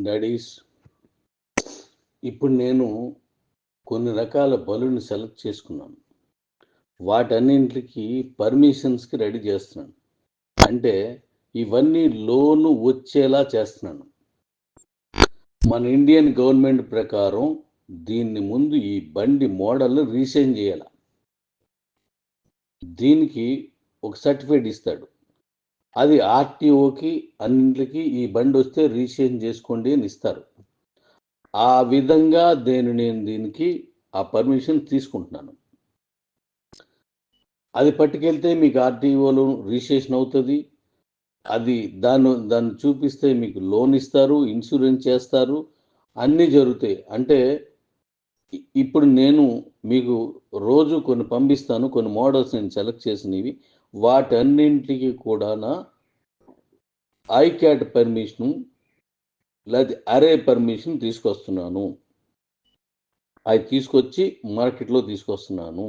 Daddy's, ఇప్పుడు నేను కొన్ని రకాల బలుని సెలెక్ట్ చేసుకున్నాను. వాటన్నింటికి పర్మిషన్స్‌కి రెడీ చేస్తున్నాను. అంటే ఇవన్నీ లోను వచ్చేలా చేస్తున్నాను. మన ఇండియన్ గవర్నమెంట్ ప్రకారం దీన్ని ముందు ఈ బండి మోడల్ రీసైన్ చేయాల. దీనికి ఒక సర్టిఫికేట్ ఇస్తాడు. అది ఆర్‌టీఓకి అన్నింటికి ఈ బండి వస్తే రిజిస్ట్రేషన్ చేసుకోండి అని ఇస్తారు. ఆ విధంగా నేను దీనికి ఆ పర్మిషన్ తీసుకుంటున్నాను. అది పట్టుకెళ్తే మీకు ఆర్‌టీఓలో రిజిస్ట్రేషన్ అవుతుంది. అది దాన్ని చూపిస్తే మీకు లోన్ ఇస్తారు, ఇన్సూరెన్స్ చేస్తారు, అన్నీ జరుగుతాయి. అంటే ఇప్పుడు నేను మీకు రోజు కొన్ని పంపిస్తాను. కొన్ని మోడల్స్ నేను సెలెక్ట్ చేసినవి. వాటన్నింటికి కూడా ఐక్యాట్ పర్మిషను లేదా అరే పర్మిషన్ తీసుకొస్తున్నాను. అది తీసుకొచ్చి మార్కెట్లో తీసుకొస్తున్నాను.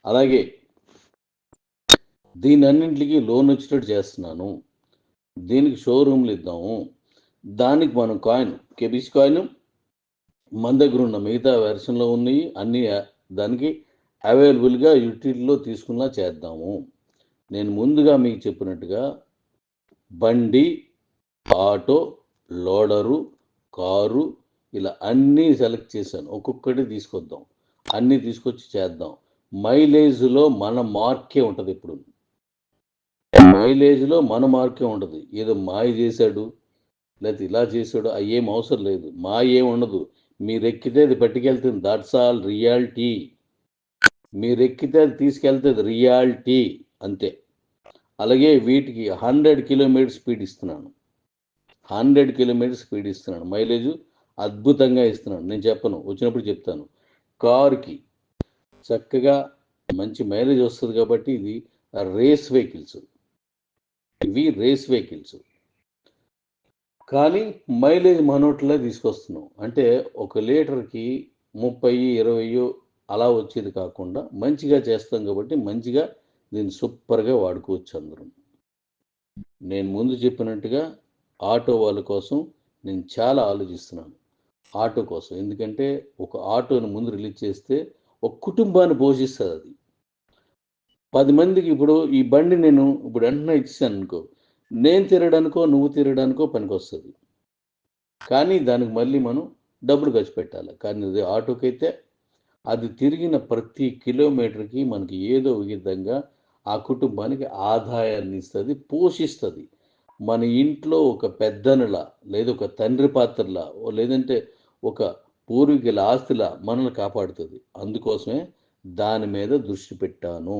అలాగే దీనన్నింటికి లోన్ వచ్చేటట్టు చేస్తున్నాను. దీనికి షోరూమ్లు ఇద్దాము. దానికి మనం కాయిన్ కెబిస్ కాయిన్ మన దగ్గర ఉన్న మిగతా వెర్షన్లో ఉన్నాయి అన్నీ దానికి అవైలబుల్గా యూటిలిటీలో తీసుకున్నా చేద్దాము. నేను ముందుగా మీకు చెప్పినట్టుగా బండి, ఆటో, లోడరు, కారు ఇలా అన్నీ సెలెక్ట్ చేశాను. ఒక్కొక్కటి తీసుకొద్దాం. అన్నీ తీసుకొచ్చి చేద్దాం. మైలేజ్లో మన మార్కే ఉంటుంది. ఇప్పుడు మైలేజ్లో మన మార్కే ఉంటుంది. ఏదో మాయ చేశాడు లేకపోతే ఇలా చేశాడు ఏం అవసరం లేదు. మా ఏం ఉండదు. మీరు ఎక్కితే అది పట్టుకెళ్తుంది. That's all reality. మీరు ఎక్కితే అది తీసుకెళ్తుంది రియాలిటీ అంతే. అలాగే వీటికి 100 కిలోమీటర్ స్పీడ్ ఇస్తున్నాను. 100 కిలోమీటర్ స్పీడ్ ఇస్తున్నాను. మైలేజ్ అద్భుతంగా ఇస్తున్నాను. నేను చెప్పను, వచ్చినప్పుడు చెప్తాను. కారుకి చక్కగా మంచి మైలేజ్ వస్తుంది కాబట్టి ఇది రేస్ వెహికల్స్. ఇవి రేస్ వెహికల్స్ కానీ మైలేజ్ మనోట్లే తీసుకొస్తున్నాం. అంటే 1 లీటర్కి 30, 20 అలా వచ్చేది కాకుండా మంచిగా చేస్తాం కాబట్టి మంచిగా దీన్ని సూపర్గా వాడుకోవచ్చు అందరం. నేను ముందు చెప్పినట్టుగా ఆటో వాళ్ళ కోసం నేను చాలా ఆలోచిస్తున్నాను. ఆటో కోసం. ఎందుకంటే ఒక ఆటోని ముందు రిలీజ్ చేస్తే ఒక కుటుంబాన్ని పోషిస్తుంది అది. 10 మందికి ఇప్పుడు ఈ బండి నేను ఇప్పుడు వెంటనే ఇచ్చాను అనుకో, నేను తిరగడానికో నువ్వు తిరగడానికో పనికొస్తుంది. కానీ దానికి మళ్ళీ మనం డబ్బులు ఖర్చు పెట్టాలి. కానీ అది ఆటోకైతే అది తిరిగిన ప్రతి కిలోమీటర్కి మనకి ఏదో విధంగా ఆ కుటుంబానికి ఆదాయాన్ని ఇస్తుంది, పోషిస్తుంది. మన ఇంట్లో ఒక పెద్దనలా లేదా ఒక తండ్రి పాత్రలా లేదంటే ఒక పూర్వీకుల ఆస్తిలా మనల్ని కాపాడుతుంది. అందుకోసమే దాని మీద దృష్టి పెట్టాను.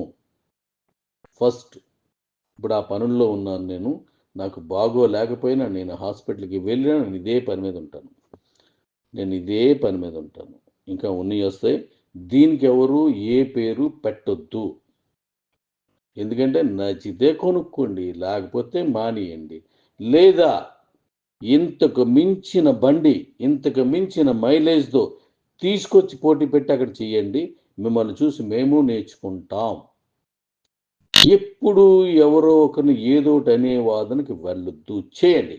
ఫస్ట్ ఇప్పుడు ఆ పనుల్లో ఉన్నాను నేను. నాకు బాగోలేకపోయినా నేను హాస్పిటల్కి వెళ్ళినా నేను ఇదే పని మీద ఉంటాను. ఇంకా ఉన్నవి వస్తాయి. దీనికి ఎవరు ఏ పేరు పెట్టొద్దు. ఎందుకంటే నచ్చితే కొనుక్కోండి, లేకపోతే మానేయండి. లేదా ఇంతకు మించిన బండి, ఇంతకు మించిన మైలేజ్తో తీసుకొచ్చి పోటీ పెట్టి అక్కడ చేయండి. మిమ్మల్ని చూసి మేము నేర్చుకుంటాం. ఎప్పుడు ఎవరో ఒకరిని ఏదోటి అనే వాదనకి వెళ్ళొద్దు. చేయండి,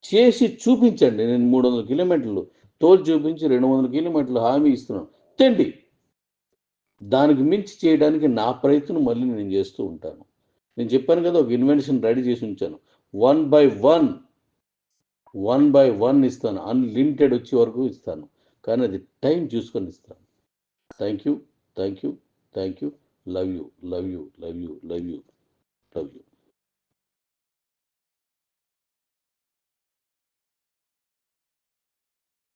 చేసి చూపించండి. నేను 300 కిలోమీటర్లు తోలు చూపించి 200 కిలోమీటర్లు హామీ ఇస్తున్నాను. తెండి. దానికి మించి చేయడానికి నా ప్రయత్నం మళ్ళీ నేను చేస్తూ ఉంటాను. నేను చెప్పాను కదా, ఒక ఇన్వెన్షన్ రెడీ చేసి ఉంచాను. 1 బై 1 ఇస్తాను. అన్లిమిటెడ్ వచ్చే వరకు ఇస్తాను. కానీ అది టైం చూసుకొని ఇస్తాను. Thank you. Love you.